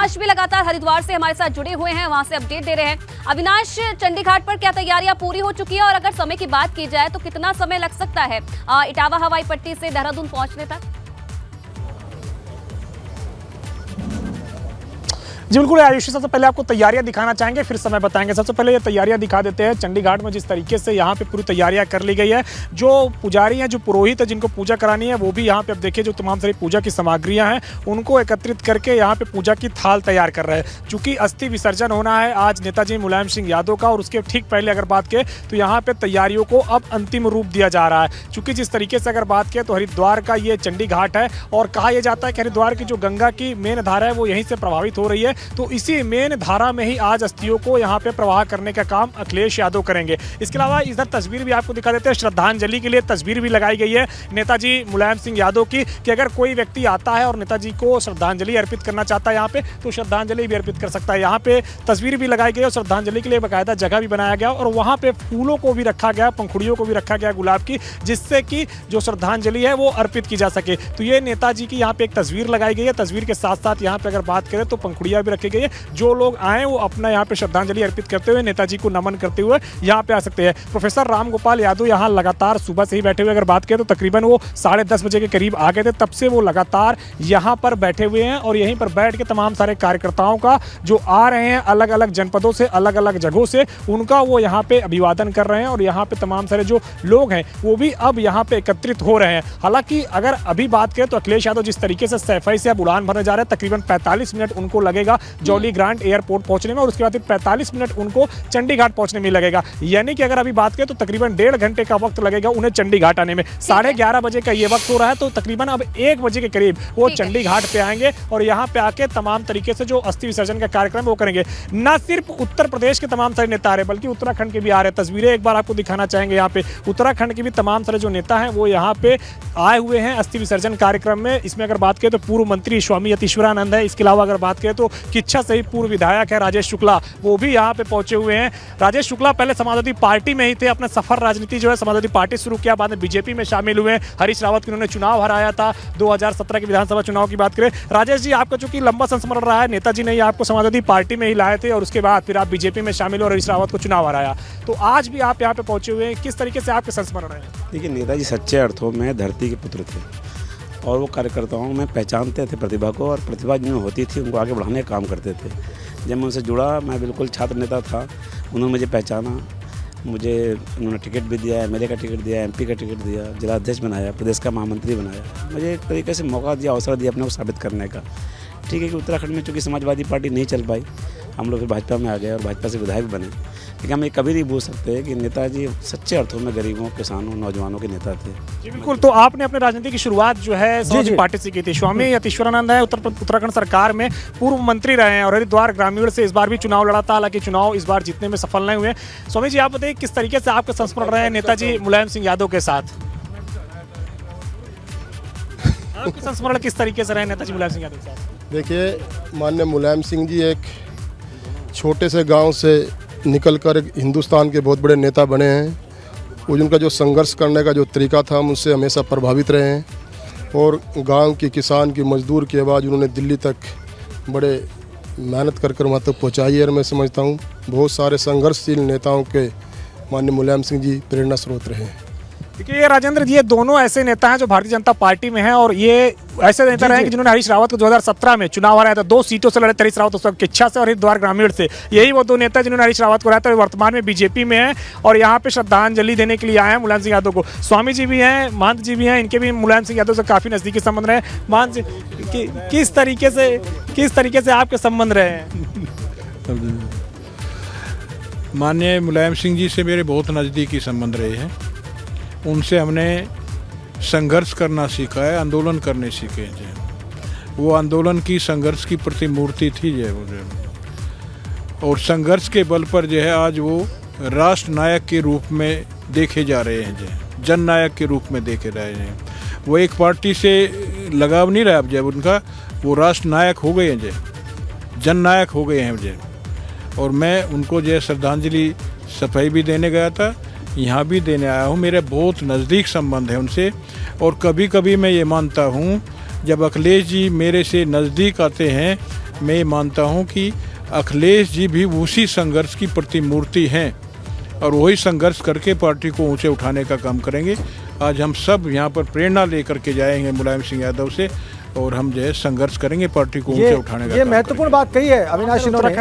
अविनाश भी लगातार हरिद्वार से हमारे साथ जुड़े हुए हैं, वहां से अपडेट दे रहे हैं। अविनाश, चंडी घाट पर क्या तैयारियां पूरी हो चुकी है और अगर समय की बात की जाए तो कितना समय लग सकता है इटावा हवाई पट्टी से देहरादून पहुंचने तक? जी बिल्कुल आयुषी, सबसे पहले आपको तैयारियां दिखाना चाहेंगे, फिर समय बताएंगे। सबसे पहले ये तैयारियां दिखा देते हैं। चंडी घाट में जिस तरीके से यहाँ पे पूरी तैयारियां कर ली गई है, जो पुजारी हैं, जो पुरोहित है, जिनको पूजा करानी है, वो भी यहाँ पे अब देखिए जो तमाम सारी पूजा की सामग्रियां हैं उनको एकत्रित करके यहाँ पे पूजा की थाल तैयार कर रहे हैं। चूंकि अस्थि विसर्जन होना है आज नेताजी मुलायम सिंह यादव का, और उसके ठीक पहले अगर बात करें तो यहाँ पे तैयारियों को अब अंतिम रूप दिया जा रहा है। चूंकि जिस तरीके से अगर बात करें तो हरिद्वार का ये चंडी घाट है और कहा यह जाता है कि हरिद्वार की जो गंगा की मेन धारा है वो यहीं से प्रभावित हो रही है, तो इसी मेन धारा में ही आज अस्थियों को यहाँ पे प्रवाह करने का काम अखिलेश यादव करेंगे। इसके अलावा इधर तस्वीर भी आपको दिखा देते हैं, श्रद्धांजलि के लिए तस्वीर भी लगाई गई है नेताजी मुलायम सिंह यादव की, कि अगर कोई व्यक्ति आता है और नेताजी को श्रद्धांजलि अर्पित करना चाहता है यहाँ पे तो श्रद्धांजलि भी अर्पित कर सकता है। यहाँ पे तस्वीर भी लगाई गई और श्रद्धांजलि के लिए बाकायदा जगह भी बनाया गया और वहाँ पे फूलों को भी रखा गया, पंखुड़ियों को भी रखा गया गुलाब की, जिससे कि जो श्रद्धांजलि है वो अर्पित की जा सके। तो ये नेताजी की यहाँ पे एक तस्वीर लगाई गई है। तस्वीर के साथ साथ यहाँ पे अगर बात करें तो पंखुड़ियाँ भी रखी गई है। जो लोग आए वो अपना यहाँ पे श्रद्धांजलि अर्पित करते हुए, नेताजी को नमन करते हुए यहाँ पे आ सकते हैं। प्रोफेसर राम गोपाल यादव यहाँ लगातार सुबह से ही बैठे हुए, अगर बात करें तो तकरीबन वो 10:30 बजे के करीब आ गए थे, तब से वो लगातार यहाँ पर बैठे हुए हैं और यहीं पर बैठ के तमाम सारे कार्यकर्ताओं का जो आ रहे हैं अलग अलग जनपदों से, अलग अलग जगहों से, उनका वो यहाँ पे अभिवादन कर रहे हैं और यहाँ पे तमाम सारे जो लोग हैं वो भी अब यहाँ पे एकत्रित हो रहे हैं। हालांकि अगर अभी बात करें तो अखिलेश यादव जिस तरीके से सैफई से अब उड़ान भरने जा रहे हैं, तकरीबन 45 मिनट उनको लगेगा जॉली ग्रांट एयरपोर्ट पहुंचने में और उसके बाद 45 मिनट उनको चंडी घाट पहुंचने में लगेगा। यानी कि अगर अभी बात करें तो तकरीबन 1.5 घंटे का वक्त लगेगा उन्हें चंडी घाट आने में। 11:30 बजे का ये वक्त हो रहा है, तो तकरीबन अब 1 बजे के करीब वो चंडी घाट पे आएंगे और यहाँ पे आके तमाम तरीके से जो अस्थि विसर्जन का कार्यक्रम वो करेंगे। न सिर्फ उत्तर प्रदेश के तमाम सारे नेता आ रहे बल्कि उत्तराखंड के भी आ रहे हैं। तस्वीरें एक बार आपको दिखाना चाहेंगे। यहाँ पे उत्तराखंड के भी तमाम सारे जो नेता हैं वो यहाँ पे आए हुए हैं अस्थि विसर्जन कार्यक्रम में। इसमें अगर बात करें तो पूर्व मंत्री स्वामी यतीश्वरानंद है। इसके अलावा अगर बात करें तो किच्छा से ही पूर्व विधायक है राजेश शुक्ला, वो भी यहाँ पे पहुंचे हुए हैं। राजेश शुक्ला पहले समाजवादी पार्टी में ही थे, अपना सफर राजनीति जो है समाजवादी पार्टी शुरू किया, बाद में बीजेपी में शामिल हुए। हरीश रावत की उन्होंने चुनाव हराया था 2017 के विधानसभा चुनाव की बात करें। राजेश जी, आपका चूंकि लंबा संस्मरण रहा है, नेताजी ने आपको समाजवादी पार्टी में ही लाए थे और उसके बाद फिर आप बीजेपी में शामिल हो और हरीश रावत को चुनाव हराया, तो आज भी आप यहाँ पे पहुंचे हुए हैं। किस तरीके से आपके संस्मरण है? देखिए, नेताजी सच्चे अर्थों में धरती के पुत्र थे और वो कार्यकर्ताओं में पहचानते थे प्रतिभा को, और प्रतिभा जिनमें होती थी उनको आगे बढ़ाने का काम करते थे। जब मैं उनसे जुड़ा, मैं बिल्कुल छात्र नेता था, उन्होंने मुझे पहचाना, मुझे उन्होंने टिकट भी दिया, एमएलए का टिकट दिया, एमपी का टिकट दिया, जिला अध्यक्ष बनाया, प्रदेश का महामंत्री बनाया। मुझे एक तरीके से मौका दिया, अवसर दिया अपने को साबित करने का। ठीक है कि उत्तराखंड में चूँकि समाजवादी पार्टी नहीं चल पाई, हम लोग फिर भाजपा में आ गए और भाजपा से विधायक बने। लेकिन हम ये कभी नहीं भूल सकते कि नेताजी सच्चे अर्थों में गरीबों, किसानों, नौजवानों के नेता थे। जी बिल्कुल। तो आपने अपने राजनीति की शुरुआत जो है समाजवादी पार्टी से की थी। स्वामी यतीश्वरानंद है, उत्तराखंड सरकार में पूर्व मंत्री रहे हैं और हरिद्वार ग्रामीण से इस बार भी चुनाव लड़ा था, हालांकि चुनाव इस बार जीतने में सफल नहीं हुए। स्वामी जी, आप बताइए किस तरीके से आपके संस्मरण रहे नेताजी मुलायम सिंह यादव के साथ? आपके संस्मरण किस तरीके से रहे नेताजी मुलायम सिंह यादव के साथ? देखिए, माननीय मुलायम सिंह जी एक छोटे से गांव से निकलकर एक हिंदुस्तान के बहुत बड़े नेता बने हैं। वो उनका जो संघर्ष करने का जो तरीका था, हम उससे हमेशा प्रभावित रहे हैं और गांव की, किसान की, मजदूर की आवाज़ उन्होंने दिल्ली तक बड़े मेहनत कर वहाँ तक पहुँचाई है। और मैं समझता हूँ बहुत सारे संघर्षशील नेताओं के माननीय मुलायम सिंह जी प्रेरणा स्रोत रहे हैं। देखिए ये राजेंद्र जी, ये दोनों ऐसे नेता हैं जो भारतीय जनता पार्टी में हैं और ये ऐसे नेता रहे हैं कि जिन्होंने हरीश रावत को 2017 में चुनाव हराया था। 2 सीटों से लड़े थे हरीश रावत, उस वक्त किच्छा से और हरिद्वार ग्रामीण से। यही वो 2 नेता जिन्होंने हरीश रावत को हराया था, वर्तमान में बीजेपी में हैं और यहाँ पे श्रद्धांजलि देने के लिए आए हैं मुलायम सिंह यादव को। स्वामी जी भी हैं, महंत जी भी हैं, इनके भी मुलायम सिंह यादव से काफ़ी नज़दीकी संबंध रहे। महंत जी, किस तरीके से आपके संबंध रहे हैं? माननीय मुलायम सिंह जी से मेरे बहुत नज़दीकी संबंध रहे हैं। उनसे हमने संघर्ष करना सीखा है, आंदोलन करने सीखे हैं। वो आंदोलन की, संघर्ष की प्रतिमूर्ति थी जो मुझे, और संघर्ष के बल पर जो है आज वो राष्ट्र नायक के रूप में देखे जा रहे हैं, जो जन नायक के रूप में देखे रहे हैं। वो एक पार्टी से लगाव नहीं रहा अब, जब उनका वो राष्ट्र नायक हो गए हैं, जो जन नायक हो गए हैं जो। और मैं उनको जो श्रद्धांजलि सफाई भी देने गया था, यहाँ भी देने आया हूँ। मेरे बहुत नज़दीक संबंध है उनसे और कभी कभी मैं ये मानता हूँ जब अखिलेश जी मेरे से नज़दीक आते हैं, मैं ये मानता हूँ कि अखिलेश जी भी उसी संघर्ष की प्रतिमूर्ति हैं और वही संघर्ष करके पार्टी को ऊंचे उठाने का काम करेंगे। आज हम सब यहाँ पर प्रेरणा लेकर के जाएंगे मुलायम सिंह यादव से और हम जो है संघर्ष करेंगे पार्टी को ऊंचे उठाने का। ये महत्वपूर्ण बात कही है अविनाश, इन्होंने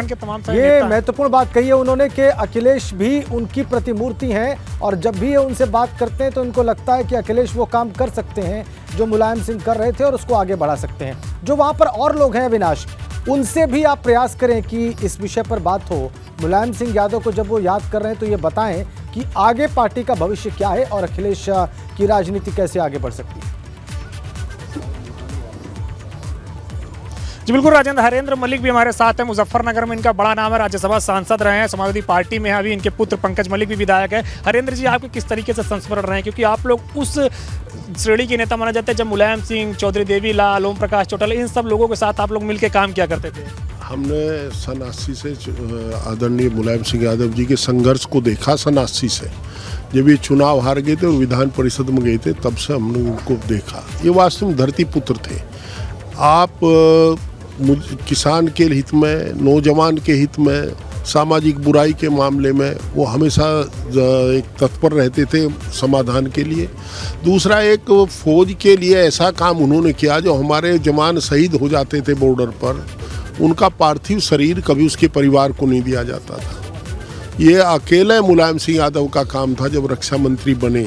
ये महत्वपूर्ण बात कही है उन्होंने कि अखिलेश भी उनकी प्रतिमूर्ति हैं और जब भी ये उनसे बात करते हैं तो उनको लगता है कि अखिलेश वो काम कर सकते हैं जो मुलायम सिंह कर रहे थे और उसको आगे बढ़ा सकते हैं। जो वहाँ पर और लोग हैं अविनाश, उनसे भी आप प्रयास करें कि इस विषय पर बात हो। मुलायम सिंह यादव को जब वो याद कर रहे हैं तो ये बताएं कि आगे पार्टी का भविष्य क्या है और अखिलेश की राजनीति कैसे आगे बढ़ सकती है। जी बिल्कुल राजेंद्र, हरेंद्र मलिक भी हमारे साथ हैं। मुजफ्फरनगर में इनका बड़ा नाम है, राज्यसभा सांसद रहे हैं, समाजवादी पार्टी में अभी इनके पुत्र पंकज मलिक भी विधायक है। हरेंद्र जी, आपके किस तरीके से संस्मरण रहे हैं, क्योंकि आप लोग उस श्रेणी के नेता माना जाते हैं जब मुलायम सिंह, चौधरी देवीलाल, ओम प्रकाश चौटाला, इन सब लोगों के साथ आप लोग मिलकर काम किया करते थे। हमने सन 80 से आदरणीय मुलायम सिंह यादव जी के संघर्ष को देखा। सन 80 से जब ये चुनाव हार गए थे और विधान परिषद में गए थे, तब से हमने उनको देखा। ये वास्तव में धरती पुत्र थे। आप किसान के हित में, नौजवान के हित में, सामाजिक बुराई के मामले में वो हमेशा एक तत्पर रहते थे समाधान के लिए। दूसरा, एक फौज के लिए ऐसा काम उन्होंने किया जो हमारे जवान शहीद हो जाते थे बॉर्डर पर, उनका पार्थिव शरीर कभी उसके परिवार को नहीं दिया जाता था। ये अकेले मुलायम सिंह यादव का काम था। जब रक्षा मंत्री बने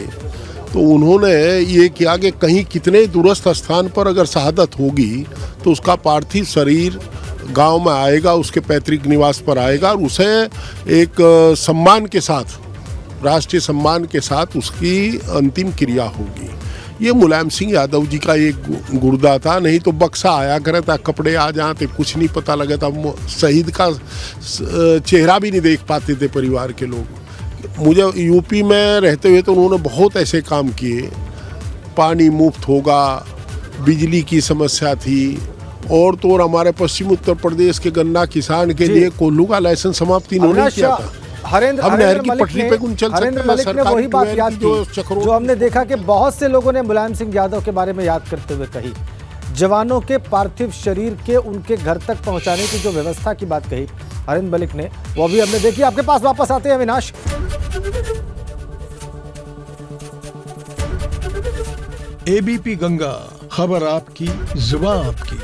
तो उन्होंने ये किया कि कहीं कितने दूरस्थ स्थान पर अगर शहादत होगी तो उसका पार्थिव शरीर गांव में आएगा, उसके पैतृक निवास पर आएगा और उसे एक सम्मान के साथ, राष्ट्रीय सम्मान के साथ उसकी अंतिम क्रिया होगी। ये मुलायम सिंह यादव जी का एक गुर्दा था। नहीं तो बक्सा आया करे था, कपड़े आ जाते, कुछ नहीं पता लगा था, शहीद का चेहरा भी नहीं देख पाते थे परिवार के लोग। मुझे यूपी में रहते हुए तो उन्होंने बहुत ऐसे काम किए। पानी मुफ्त होगा, बिजली की समस्या थी, और तो और हमारे पश्चिम उत्तर प्रदेश के गन्ना किसान के लिए कोल्हू का लाइसेंस समाप्त इन्होंने किया था। हरेंद्र मलिक ने वही बात याद की जो हमने देखा कि बहुत से लोगों ने मुलायम सिंह यादव के बारे में याद करते हुए कही। जवानों के पार्थिव शरीर के उनके घर तक पहुंचाने की जो व्यवस्था की बात कही हरेंद्र मलिक ने, वो भी हमने देखी। आपके पास वापस आते हैं अविनाश। एबीपी गंगा, खबर आपकी, जुबान आपकी।